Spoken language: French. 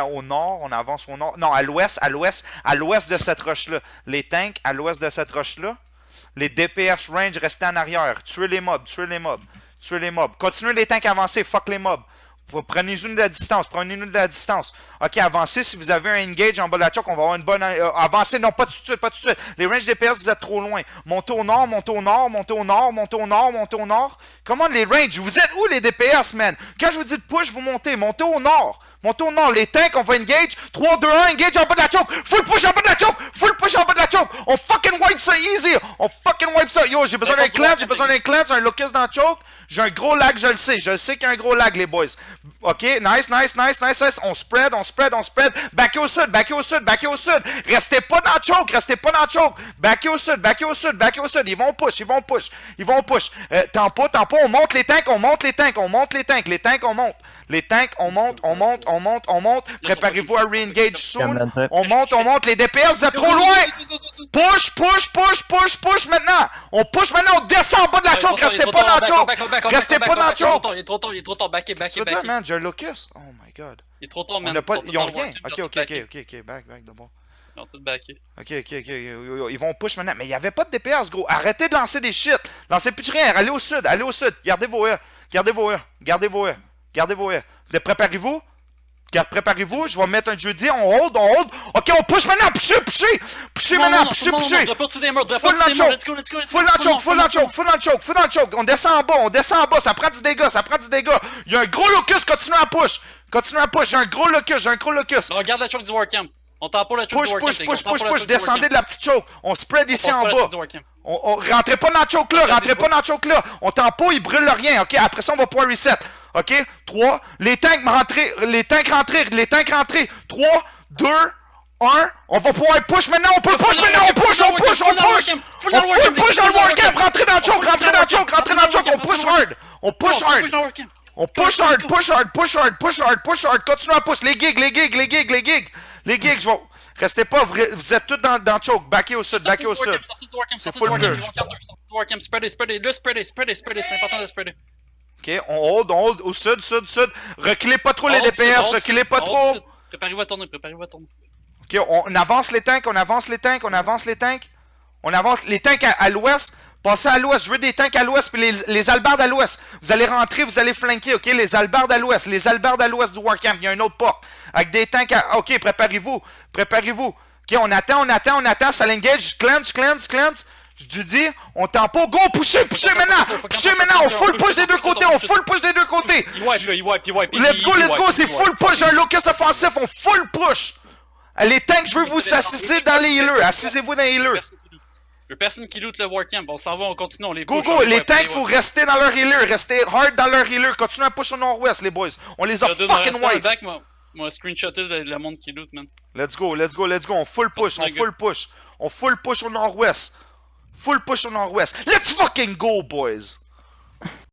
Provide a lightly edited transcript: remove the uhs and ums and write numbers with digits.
au nord, on avance au nord. Non, à l'ouest de cette roche-là. Les tanks à l'ouest de cette roche-là. Les DPS range, restez en arrière. Tuez les mobs, tuez les mobs. Tuez les mobs. Continuez les tanks à avancer, fuck les mobs. Prenez-nous de la distance, prenez-nous de la distance. Ok, avancez, si vous avez un engage en bas de la choke, on va avoir une bonne... avancez, non, pas tout de suite, pas tout de suite. Les range DPS, vous êtes trop loin. Montez au nord, montez au nord, montez au nord, montez au nord, montez au nord. Comment les range? Vous êtes où les DPS, man? Quand je vous dis de push, vous montez. Montez au nord. Montez au nord. Les tanks, on va engage. 3, 2, 1, engage en bas de la choke. Full push en bas de la choke. Full push en bas de la choke. On fucking wipe ça easy. On fucking wipe ça. Yo, j'ai besoin d'un cleanse, j'ai besoin d'un cleanse, un locus dans la choke. J'ai un gros lag, je le sais. Je sais qu'il y a un gros lag, les boys. Ok, nice, nice, nice, nice, nice. On spread, on spread, on spread. Backez au sud, backez au sud, backez au sud. Restez pas dans le choke, restez pas dans le choke. Backez au sud, backez au sud, backez au sud. Ils vont push, ils vont push, ils vont push. Tempo, tempo, on monte les tanks, on monte les tanks, on monte les tanks, les tanks, on monte. Les tanks, on monte, on monte, on monte, on monte. Préparez-vous à re-engage soon. On monte, les DPS, vous êtes trop loin. Push, push, push, push, push maintenant. On push maintenant, on descend en bas de la choke. Restez pas dans le choke. Restez pas dans le choke. Il est trop tard, backé. Qu'est-ce que tu veux dire, man? J'ai un locus. Oh my god. Il est trop tard, man. Ils ont rien. Ok, back, d'abord. Ils ont tout backé. Ok. Ils vont push maintenant. Mais il n'y avait pas de DPS, gros. Arrêtez de lancer des shit. Lancez plus de rien. Allez au sud. Gardez vos E. Gardez vos E. Gardez vos E. Gardez vos E. Préparez-vous. Préparez-vous. Je vais mettre un jeudi. On hold. Ok, on push maintenant. Poussez maintenant. Poussez. Full dans le choke. On descend en bas. Ça prend du dégât. Il y a un gros locus. Continuez à push. J'ai un gros locus. Regarde la choke du Warcamp. On t'en pas la choke du Warcamp. Push. Descendez de la petite choke. On spread ici en bas. Rentrez pas dans la choke là. On t'en pas, ils brûlent rien. Ok, après ça, on va pouvoir reset. Ok, 3. Les tanks rentrez. 3, 2, 1. On va pouvoir push maintenant. On push. On full push dans le Warcamp. Rentrez dans le choke. On push hard. Continuez à push. Les gigs. Je vais... Restez pas, vous êtes tous dans le choke. Backez au sud. C'est full purge. Warcamp, spreadez, c'est important de spreader. Ok, on hold au sud. Reculez pas trop les DPS, reculez pas trop. Préparez-vous à tourner. Ok, on avance les tanks. On avance les tanks à l'ouest. Passez à l'ouest, je veux des tanks à l'ouest, puis les albardes à l'ouest. Vous allez rentrer, vous allez flanquer, ok? Les albardes à l'ouest du Warcamp. Il y a une autre porte. Avec des tanks à... Ok, préparez-vous. Ok, on attend, ça l'engage. Cleanse. Je dis, on tend pas. Go, poussez maintenant. On full push des deux côtés. Il wipe. Let's go, c'est full push. Un locus offensif, on full push. Les tanks, je veux vous assister dans les healers. Assisez-vous dans les healers. Il y a personne qui loot le Warcamp. On s'en va, on continue, on les push. Go, les tanks, faut rester dans leur healer. Restez hard dans leur healer. Continuez à push au nord-ouest, les boys. On les a fucking wipe. Moi, screenshotter le monde qui loot, man. Let's go. On full push au nord-ouest. Let's fucking go, boys.